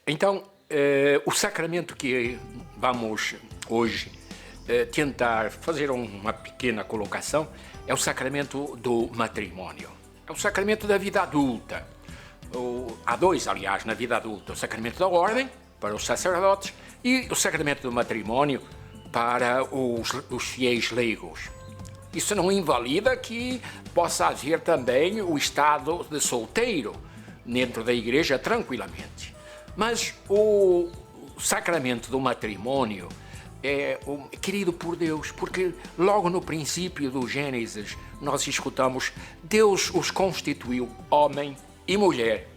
Então, o sacramento que vamos hoje tentar fazer uma pequena colocação é o sacramento do matrimônio. É o sacramento da vida adulta. Há dois, aliás, na vida adulta: o sacramento da ordem, para os sacerdotes, e o sacramento do matrimônio, para os fiéis leigos. Isso não invalida que possa haver também o estado de solteiro dentro da igreja tranquilamente. Mas o sacramento do matrimônio é querido por Deus, porque logo no princípio do Gênesis nós escutamos: Deus os constituiu homem e mulher,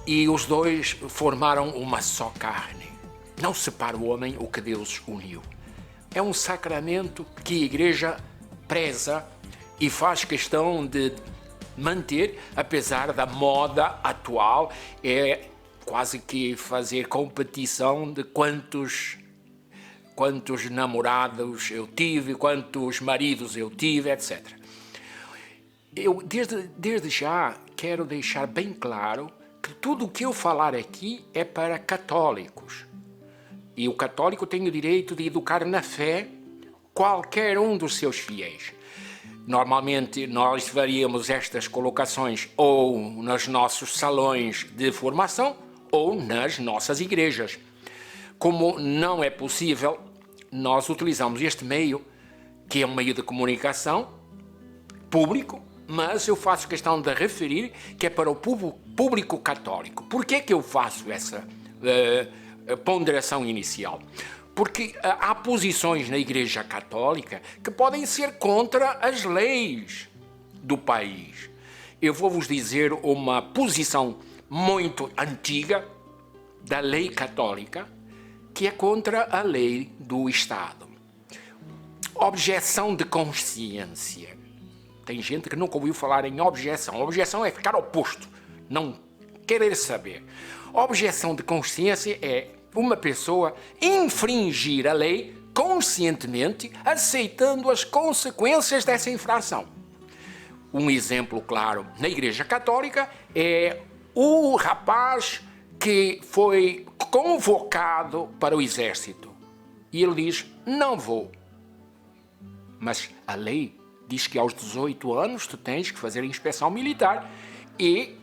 e os dois formaram uma só carne. Não separa o homem o que Deus uniu. É um sacramento que a igreja preza e faz questão de manter, apesar da moda atual. É quase que fazer competição de quantos namorados eu tive, quantos maridos eu tive, etc. Eu, desde já, quero deixar bem claro que tudo o que eu falar aqui é para católicos. E o católico tem o direito de educar na fé qualquer um dos seus fiéis. Normalmente nós faríamos estas colocações ou nos nossos salões de formação ou nas nossas igrejas. Como não é possível, nós utilizamos este meio, que é um meio de comunicação público, mas eu faço questão de referir que é para o público católico. Por que eu faço essa ponderação inicial? Porque há posições na Igreja Católica que podem ser contra as leis do país. Eu vou-vos dizer uma posição muito antiga da lei católica, que é contra a lei do Estado. Objeção de consciência. Tem gente que nunca ouviu falar em objeção. Objeção é ficar oposto, não querer saber. Objeção de consciência é uma pessoa infringir a lei conscientemente, aceitando as consequências dessa infração. Um exemplo claro na Igreja Católica é o rapaz que foi convocado para o exército. E ele diz: não vou. Mas a lei diz que aos 18 anos tu tens que fazer a inspeção militar e,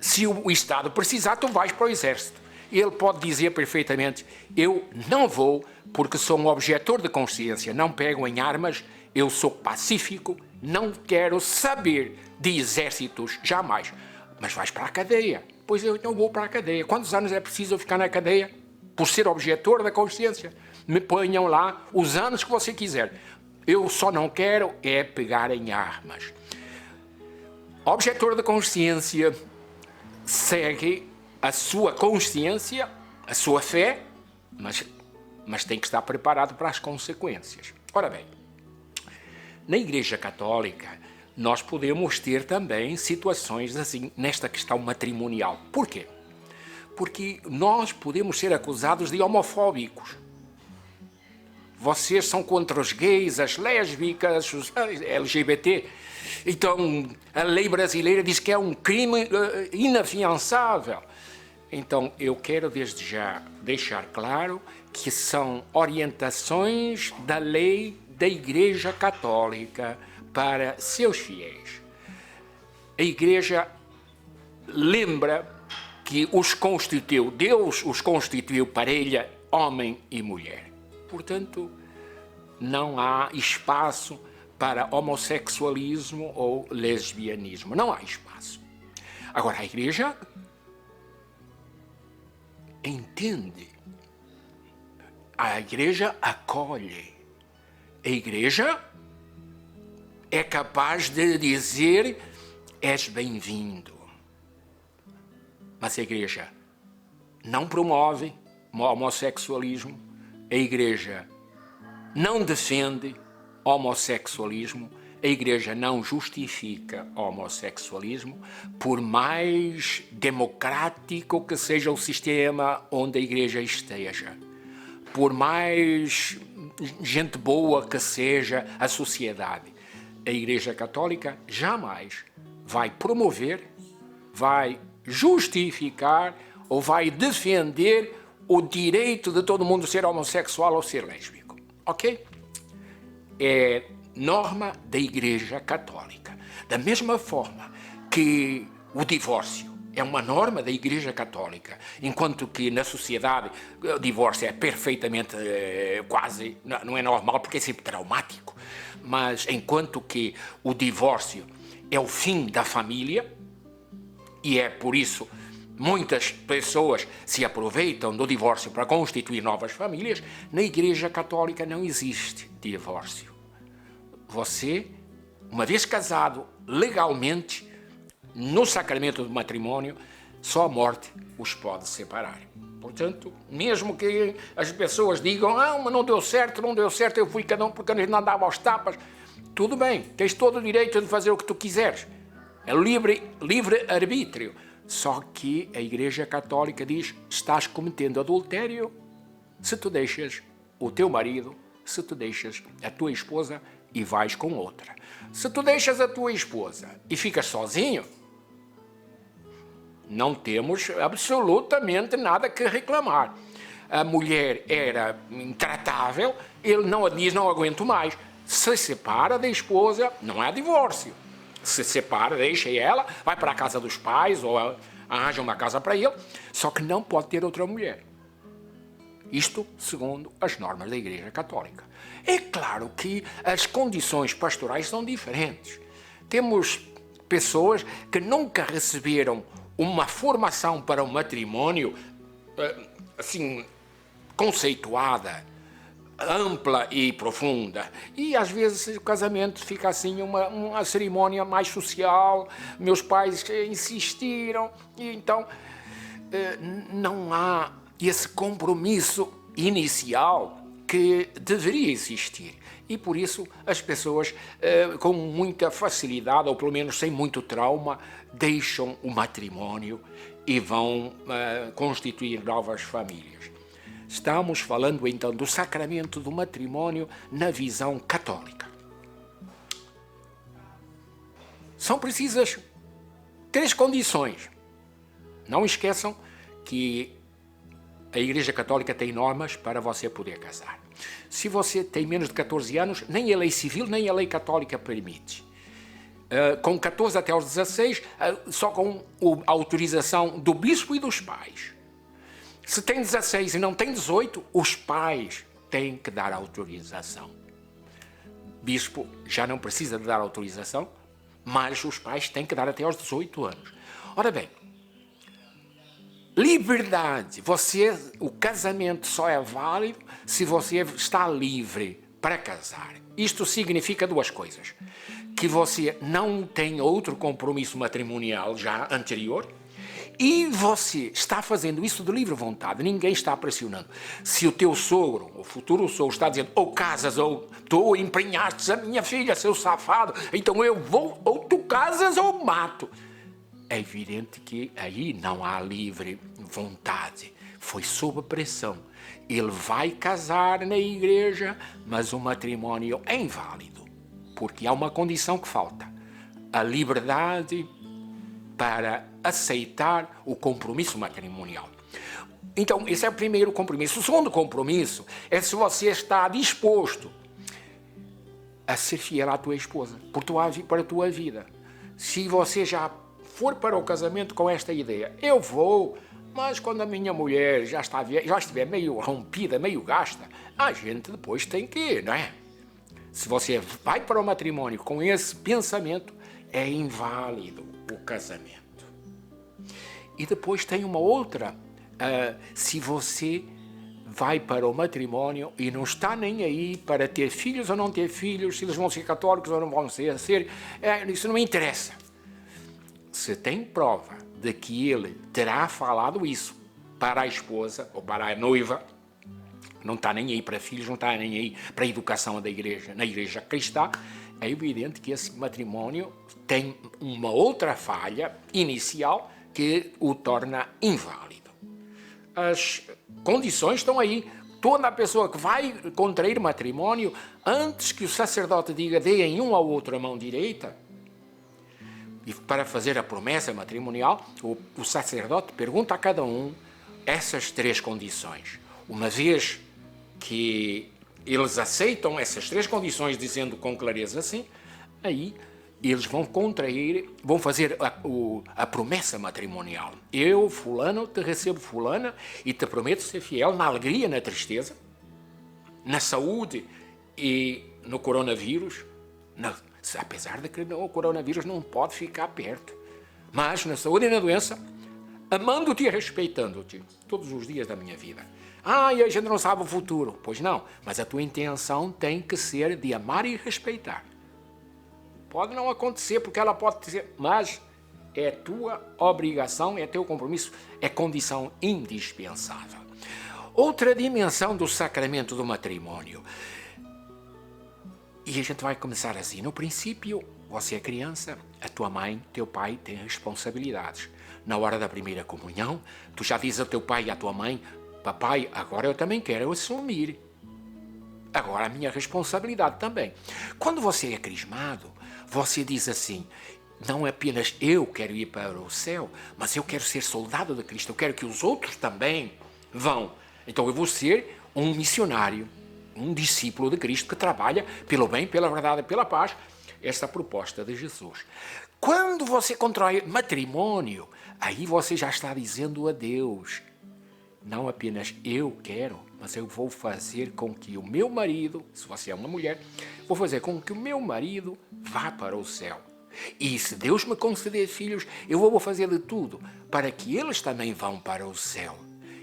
se o Estado precisar, tu vais para o exército. Ele pode dizer perfeitamente: eu não vou porque sou um objetor de consciência, não pego em armas, eu sou pacífico, não quero saber de exércitos jamais. Mas vais para a cadeia. Pois eu não vou para a cadeia. Quantos anos é preciso eu ficar na cadeia? Por ser objetor da consciência. Me ponham lá os anos que você quiser. Eu só não quero é pegar em armas. Objetor da consciência segue a sua consciência, a sua fé, mas tem que estar preparado para as consequências. Ora bem, na Igreja Católica nós podemos ter também situações assim, nesta questão matrimonial. Por quê? Porque nós podemos ser acusados de homofóbicos. Vocês são contra os gays, as lésbicas, os LGBT. Então, a lei brasileira diz que é um crime inafiançável. Então, eu quero desde já deixar claro que são orientações da lei da Igreja Católica para seus fiéis. A Igreja lembra que Deus os constituiu parelha, homem e mulher. Portanto, não há espaço para homossexualismo ou lesbianismo. Não há espaço. Agora, a Igreja entende. A Igreja acolhe. A Igreja é capaz de dizer: és bem-vindo. Mas a Igreja não promove o homossexualismo. A Igreja não defende homossexualismo. A Igreja não justifica o homossexualismo, por mais democrático que seja o sistema onde a Igreja esteja, por mais gente boa que seja a sociedade. A Igreja Católica jamais vai promover, vai justificar ou vai defender o direito de todo mundo ser homossexual ou ser lésbico, ok? É norma da Igreja Católica. Da mesma forma que o divórcio é uma norma da Igreja Católica, enquanto que na sociedade o divórcio é perfeitamente, quase, não é normal porque é sempre traumático, mas enquanto que o divórcio é o fim da família, e é por isso muitas pessoas se aproveitam do divórcio para constituir novas famílias, na Igreja Católica não existe divórcio. Você, uma vez casado legalmente, no sacramento do matrimônio, só a morte os pode separar. Portanto, mesmo que as pessoas digam, mas não deu certo, eu fui cada um porque eu não andava aos tapas, tudo bem, tens todo o direito de fazer o que tu quiseres. É livre arbítrio. Só que a Igreja Católica diz, estás cometendo adultério se tu deixas o teu marido, se tu deixas a tua esposa e vais com outra. Se tu deixas a tua esposa e ficas sozinho, não temos absolutamente nada que reclamar. A mulher era intratável, ele não diz, não aguento mais. Se separa da esposa, não há divórcio. Se separa, deixa ela, vai para a casa dos pais ou arranja uma casa para ele, só que não pode ter outra mulher. Isto segundo as normas da Igreja Católica. É claro que as condições pastorais são diferentes. Temos pessoas que nunca receberam uma formação para o matrimônio assim, conceituada, ampla e profunda. E às vezes o casamento fica assim uma cerimônia mais social, meus pais insistiram, e então não há esse compromisso inicial que deveria existir. E por isso as pessoas com muita facilidade, ou pelo menos sem muito trauma, deixam o matrimônio e vão constituir novas famílias. Estamos falando então do sacramento do matrimônio na visão católica. São precisas 3 condições. Não esqueçam que a Igreja Católica tem normas para você poder casar. Se você tem menos de 14 anos, nem a lei civil nem a lei católica permite. Com 14 até aos 16, só com a autorização do bispo e dos pais. Se tem 16 e não tem 18, os pais têm que dar autorização. Bispo já não precisa de dar autorização, mas os pais têm que dar até aos 18 anos. Ora bem, liberdade. O casamento só é válido se você está livre para casar. Isto significa 2 coisas. Que você não tem outro compromisso matrimonial já anterior e você está fazendo isso de livre vontade, ninguém está pressionando. Se o teu sogro, o futuro sogro, está dizendo ou casas ou tu emprenhaste a minha filha, seu safado, então eu vou, ou tu casas ou mato. É evidente que aí não há livre vontade, foi sob pressão. Ele vai casar na igreja, mas o matrimônio é inválido, porque há uma condição que falta, a liberdade para aceitar o compromisso matrimonial. Então, esse é o primeiro compromisso. O segundo compromisso é se você está disposto a ser fiel à tua esposa, para a tua vida. Se você já for para o casamento com esta ideia, eu vou, mas quando a minha mulher já estiver meio rompida, meio gasta, a gente depois tem que ir, não é? Se você vai para o matrimônio com esse pensamento, é inválido o casamento. E depois tem uma outra, se você vai para o matrimônio e não está nem aí para ter filhos ou não ter filhos, se eles vão ser católicos ou não vão ser, isso não me interessa. Se tem prova de que ele terá falado isso para a esposa ou para a noiva, não está nem aí para filhos, não está nem aí para a educação da igreja, na igreja cristã, é evidente que esse matrimônio tem uma outra falha inicial que o torna inválido. As condições estão aí. Toda a pessoa que vai contrair matrimônio, antes que o sacerdote diga dê em um ao outro a mão direita, E para fazer a promessa matrimonial, o sacerdote pergunta a cada um essas 3 condições. Uma vez que eles aceitam essas 3 condições, dizendo com clareza assim, aí eles vão fazer a promessa matrimonial. Eu, fulano, te recebo fulana e te prometo ser fiel na alegria e na tristeza, na saúde e no coronavírus, apesar de que o coronavírus não pode ficar perto, mas na saúde e na doença, amando-te e respeitando-te todos os dias da minha vida. E a gente não sabe o futuro. Pois não, mas a tua intenção tem que ser de amar e respeitar. Pode não acontecer, porque ela pode dizer, mas é tua obrigação, é teu compromisso, é condição indispensável. Outra dimensão do sacramento do matrimônio. E a gente vai começar assim. No princípio, você é criança, a tua mãe, teu pai têm responsabilidades. Na hora da primeira comunhão, tu já dizes ao teu pai e à tua mãe, papai, agora eu também quero assumir. Agora a minha responsabilidade também. Quando você é crismado, você diz assim, não apenas eu quero ir para o céu, mas eu quero ser soldado de Cristo, eu quero que os outros também vão. Então eu vou ser um missionário, um discípulo de Cristo que trabalha pelo bem, pela verdade e pela paz. Esta é a proposta de Jesus. Quando você contrai matrimônio, aí você já está dizendo a Deus, não apenas eu quero, mas eu vou fazer com que o meu marido, se você é uma mulher, vou fazer com que o meu marido vá para o céu. E se Deus me conceder filhos, eu vou fazer de tudo para que eles também vão para o céu.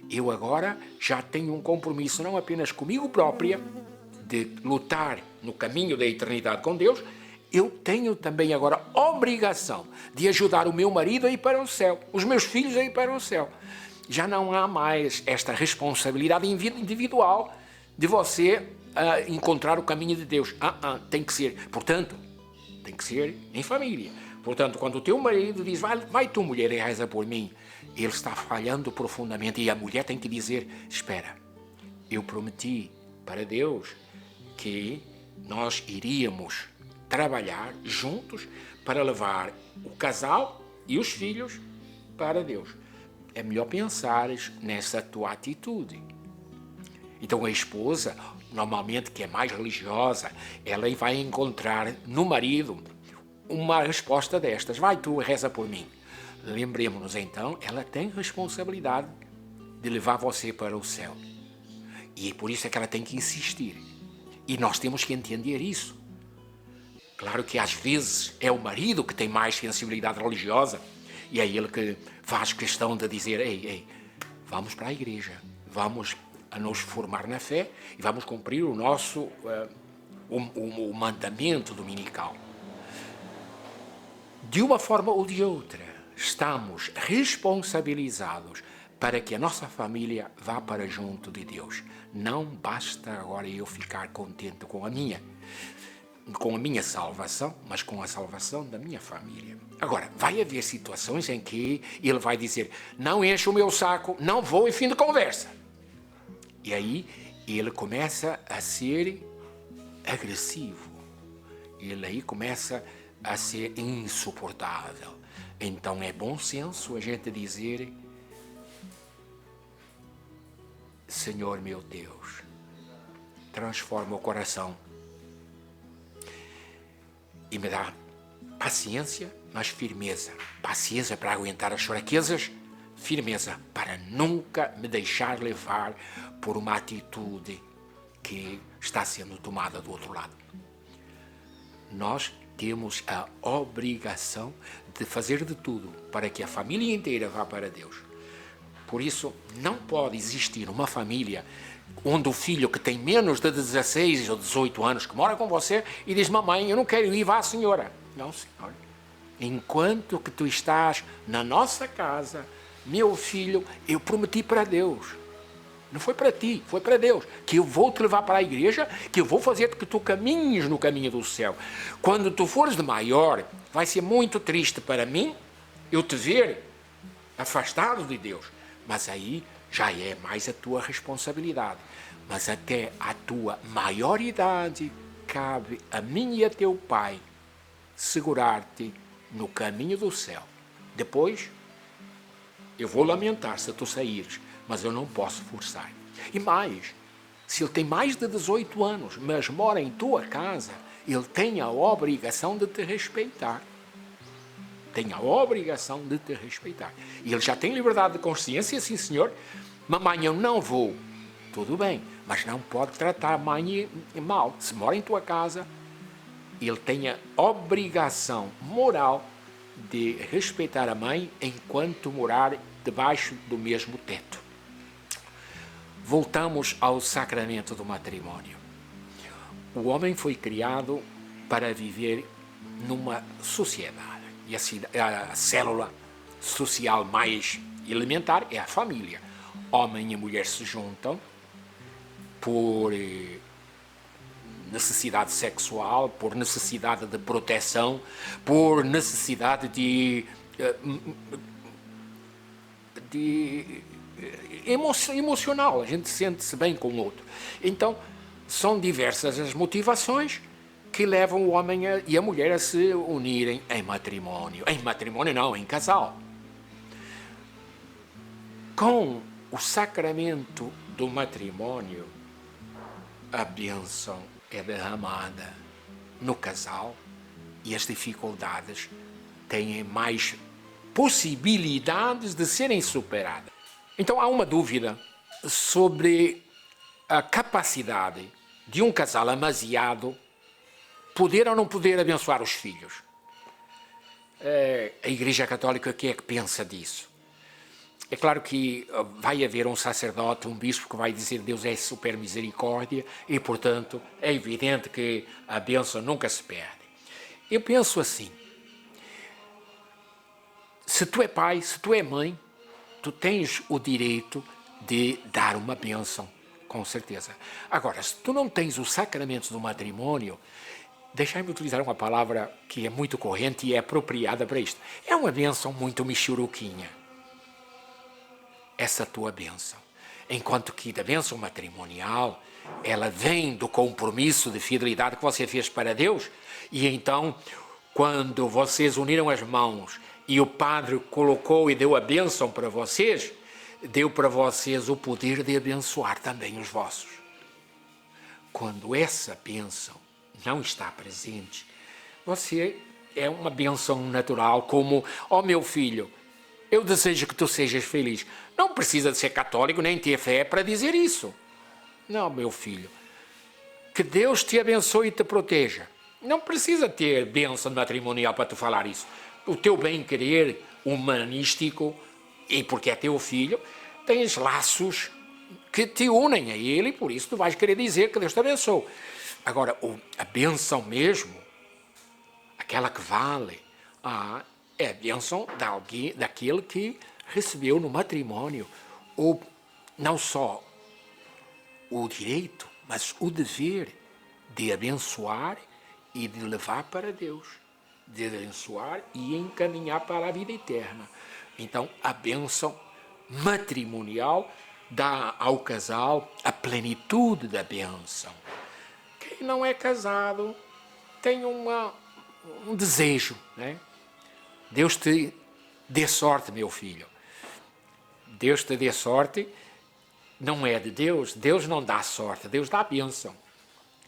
Eu agora já tenho um compromisso não apenas comigo própria, de lutar no caminho da eternidade com Deus, eu tenho também agora obrigação de ajudar o meu marido a ir para o céu, os meus filhos a ir para o céu. Já não há mais esta responsabilidade individual de você encontrar o caminho de Deus. Tem que ser, portanto, tem que ser em família. Portanto, quando o teu marido diz, vai tu mulher e reza por mim, ele está falhando profundamente e a mulher tem que dizer, espera, eu prometi para Deus que nós iríamos trabalhar juntos para levar o casal e os filhos para Deus. É melhor pensares nessa tua atitude. Então a esposa, normalmente que é mais religiosa, ela vai encontrar no marido uma resposta destas. Vai tu, reza por mim. Lembremos-nos então, ela tem responsabilidade de levar você para o céu. E por isso é que ela tem que insistir. E nós temos que entender isso. Claro que às vezes é o marido que tem mais sensibilidade religiosa e é ele que faz questão de dizer, ei, vamos para a igreja, vamos a nos formar na fé e vamos cumprir o nosso o mandamento dominical. De uma forma ou de outra, estamos responsabilizados para que a nossa família vá para junto de Deus. Não basta agora eu ficar contente com a minha salvação, mas com a salvação da minha família. Agora, vai haver situações em que ele vai dizer, não enche o meu saco, não vou e fim de conversa. E aí ele começa a ser agressivo. Ele aí começa a ser insuportável. Então é bom senso a gente dizer, Senhor meu Deus, transforma o coração e me dá paciência, mas firmeza. Paciência para aguentar as fraquezas, firmeza para nunca me deixar levar por uma atitude que está sendo tomada do outro lado. Nós temos a obrigação de fazer de tudo para que a família inteira vá para Deus. Por isso, não pode existir uma família onde o filho que tem menos de 16 ou 18 anos, que mora com você, e diz, mamãe, eu não quero ir, vá, senhora. Não, senhora. Enquanto que tu estás na nossa casa, meu filho, eu prometi para Deus. Não foi para ti, foi para Deus. Que eu vou te levar para a igreja, que eu vou fazer que tu caminhes no caminho do céu. Quando tu fores de maior, vai ser muito triste para mim eu te ver afastado de Deus. Mas aí já é mais a tua responsabilidade. Mas até a tua maioridade, cabe a mim e a teu pai segurar-te no caminho do céu. Depois, eu vou lamentar se tu saíres, mas eu não posso forçar. E mais, se ele tem mais de 18 anos, mas mora em tua casa, ele tem a obrigação de te respeitar. Tem a obrigação de te respeitar. E ele já tem liberdade de consciência, sim senhor. Mamãe, eu não vou. Tudo bem, mas não pode tratar a mãe mal. Se mora em tua casa, ele tem a obrigação moral de respeitar a mãe enquanto morar debaixo do mesmo teto. Voltamos ao sacramento do matrimônio. O homem foi criado para viver numa sociedade. E a célula social mais elementar é a família. Homem e mulher se juntam por necessidade sexual, por necessidade de proteção, por necessidade de emocional. A gente sente-se bem com o outro. Então, são diversas as motivações que levam o homem e a mulher a se unirem em matrimônio. Em matrimônio não, em casal. Com o sacramento do matrimônio, a bênção é derramada no casal e as dificuldades têm mais possibilidades de serem superadas. Então há uma dúvida sobre a capacidade de um casal amasiado poder ou não poder abençoar os filhos. A Igreja Católica, o que é que pensa disso? É claro que vai haver um sacerdote, um bispo, que vai dizer que Deus é super misericórdia e, portanto, é evidente que a bênção nunca se perde. Eu penso assim, se tu é pai, se tu é mãe, tu tens o direito de dar uma bênção, com certeza. Agora, se tu não tens o sacramento do matrimônio, deixai-me utilizar uma palavra que é muito corrente e é apropriada para isto. É uma bênção muito michuruquinha. Essa tua bênção. Enquanto que da bênção matrimonial, ela vem do compromisso de fidelidade que você fez para Deus, e então, quando vocês uniram as mãos e o padre colocou e deu a bênção para vocês, deu para vocês o poder de abençoar também os vossos. Quando essa bênção não está presente, você é uma bênção natural, como, ó meu filho, eu desejo que tu sejas feliz. Não precisa de ser católico nem ter fé para dizer isso. Não, meu filho, que Deus te abençoe e te proteja. Não precisa ter bênção matrimonial para tu falar isso. O teu bem-querer humanístico, e porque é teu filho, tens laços que te unem a ele, e por isso tu vais querer dizer que Deus te abençoe. Agora, a bênção mesmo, aquela que vale, é a bênção daquele que recebeu no matrimônio, ou não só o direito, mas o dever de abençoar e de levar para Deus, de abençoar e encaminhar para a vida eterna. Então, a bênção matrimonial dá ao casal a plenitude da bênção. Quem não é casado tem um desejo, né? Deus te dê sorte, meu filho. Deus te dê sorte, não é de Deus. Deus não dá sorte, Deus dá a bênção.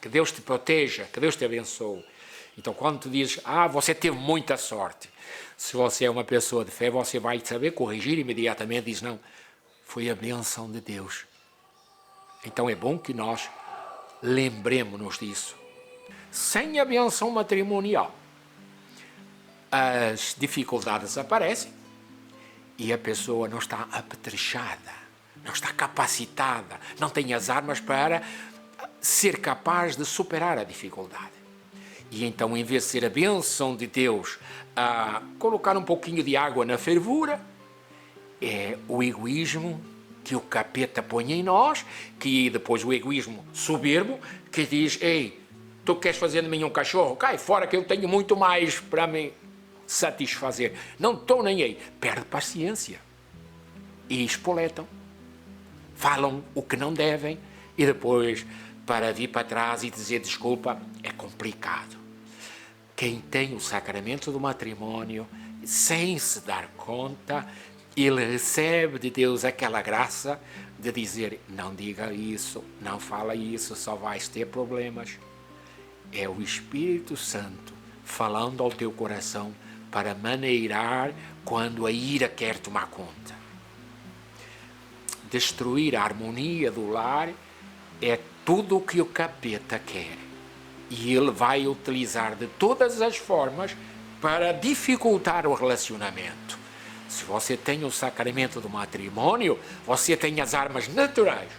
Que Deus te proteja, que Deus te abençoe. Então, quando tu dizes, você teve muita sorte, se você é uma pessoa de fé, você vai saber corrigir imediatamente, diz, não, foi a bênção de Deus. Então, é bom que nós lembremos-nos disso. Sem a bênção matrimonial, as dificuldades aparecem e a pessoa não está apetrechada, não está capacitada, não tem as armas para ser capaz de superar a dificuldade. E então, em vez de ser a bênção de Deus a colocar um pouquinho de água na fervura, é o egoísmo que o capeta põe em nós, que depois o egoísmo soberbo, que diz, ei, tu queres fazer de mim um cachorro? Cai fora que eu tenho muito mais para me satisfazer. Não estou nem aí. Perde paciência. E espoletam. Falam o que não devem e depois, para vir para trás e dizer desculpa, é complicado. Quem tem o sacramento do matrimônio, sem se dar conta, ele recebe de Deus aquela graça de dizer: não diga isso, não fala isso, só vais ter problemas. É o Espírito Santo falando ao teu coração para maneirar quando a ira quer tomar conta. Destruir a harmonia do lar é tudo o que o capeta quer. E ele vai utilizar de todas as formas para dificultar o relacionamento. Se você tem o sacramento do matrimônio, você tem as armas naturais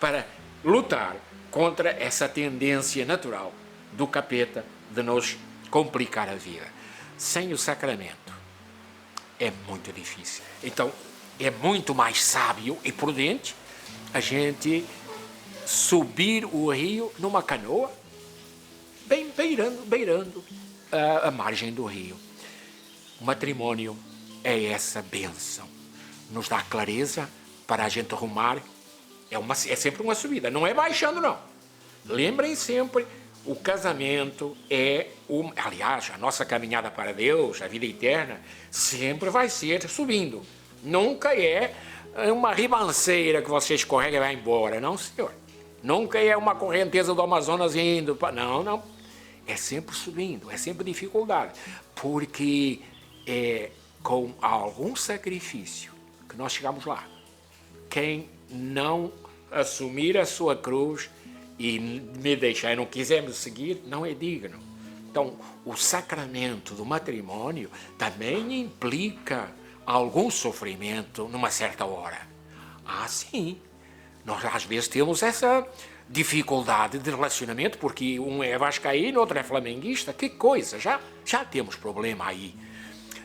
para lutar contra essa tendência natural do capeta de nos complicar a vida. Sem o sacramento é muito difícil. Então é muito mais sábio e prudente a gente subir o rio numa canoa, bem beirando a margem do rio. O matrimônio é essa bênção. Nos dá clareza para a gente arrumar. É sempre uma subida, não é baixando, não. Lembrem sempre, o casamento aliás, a nossa caminhada para Deus, a vida eterna, sempre vai ser subindo. Nunca é uma ribanceira que você escorrega e vai embora, não, senhor. Nunca é uma correnteza do Amazonas indo para... Não. É sempre subindo, é sempre dificuldade. Porque é com algum sacrifício que nós chegamos lá. Quem não assumir a sua cruz e me deixar e não quiser me seguir, não é digno. Então, o sacramento do matrimônio também implica algum sofrimento numa certa hora. Sim. Nós às vezes temos essa dificuldade de relacionamento, porque um é vascaíno, outro é flamenguista, que coisa, já temos problema aí.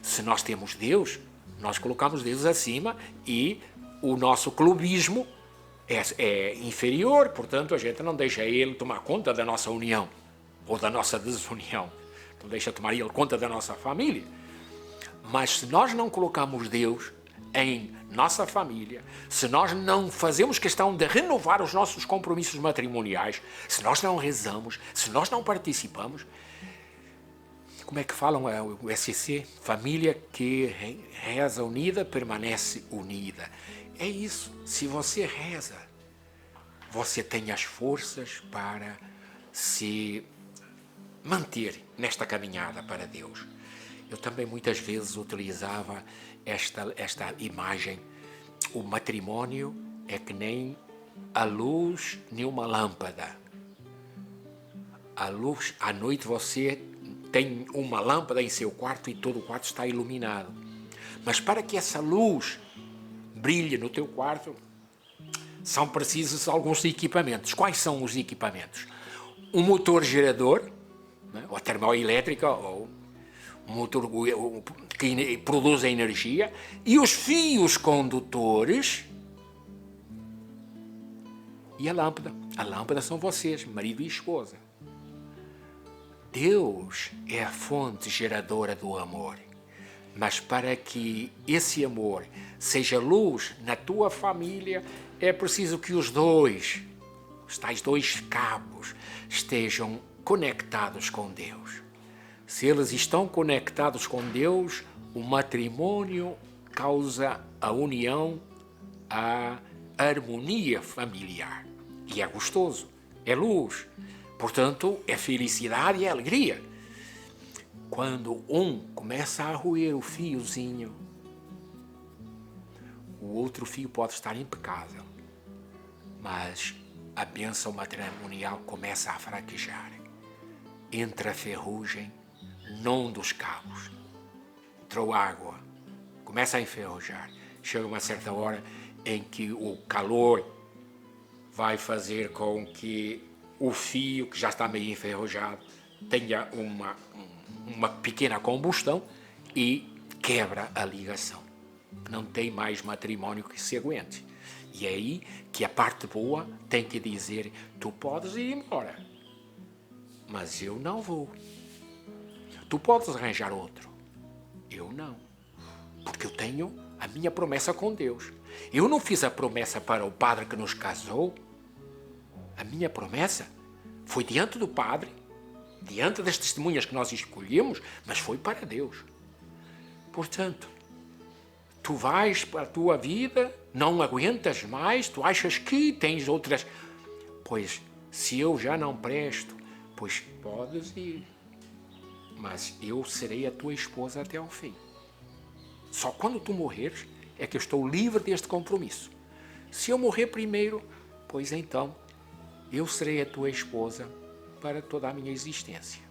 Se nós temos Deus, nós colocamos Deus acima e o nosso clubismo é inferior, portanto a gente não deixa ele tomar conta da nossa união, ou da nossa desunião, não deixa tomar ele conta da nossa família. Mas se nós não colocamos Deus em nossa família, se nós não fazemos questão de renovar os nossos compromissos matrimoniais, se nós não rezamos, se nós não participamos, como é que falam o SCC? Família que reza unida permanece unida. É isso. Se você reza, você tem as forças para se manter nesta caminhada para Deus. Eu também muitas vezes utilizava esta imagem. O matrimônio é que nem a luz de uma lâmpada. A luz, à noite você tem uma lâmpada em seu quarto e todo o quarto está iluminado. Mas para que essa luz brilhe no teu quarto, são precisos alguns equipamentos. Quais são os equipamentos? Um motor gerador, né, ou a termoelétrica, ou um motor que produz a energia, e os fios condutores e a lâmpada. A lâmpada são vocês, marido e esposa. Deus é a fonte geradora do amor. Mas para que esse amor seja luz na tua família, é preciso que os tais dois cabos, estejam conectados com Deus. Se eles estão conectados com Deus, o matrimônio causa a união, a harmonia familiar. E é gostoso, é luz. Portanto, é felicidade e alegria. Quando um começa a roer o fiozinho, o outro fio pode estar impecável, mas a bênção matrimonial começa a fraquejar. Entra a ferrugem num dos cabos. Entrou água, começa a enferrujar. Chega uma certa hora em que o calor vai fazer com que o fio, que já está meio enferrujado, tenha uma pequena combustão e quebra a ligação. Não tem mais matrimônio que se aguente. E é aí que a parte boa tem que dizer: tu podes ir embora, mas eu não vou. Tu podes arranjar outro, eu não. Porque eu tenho a minha promessa com Deus. Eu não fiz a promessa para o padre que nos casou. A minha promessa foi diante do padre diante das testemunhas que nós escolhemos, mas foi para Deus. Portanto, tu vais para a tua vida, não aguentas mais, tu achas que tens outras... Pois, se eu já não presto, pois podes ir, mas eu serei a tua esposa até ao fim. Só quando tu morreres é que eu estou livre deste compromisso. Se eu morrer primeiro, pois então eu serei a tua esposa para toda a minha existência.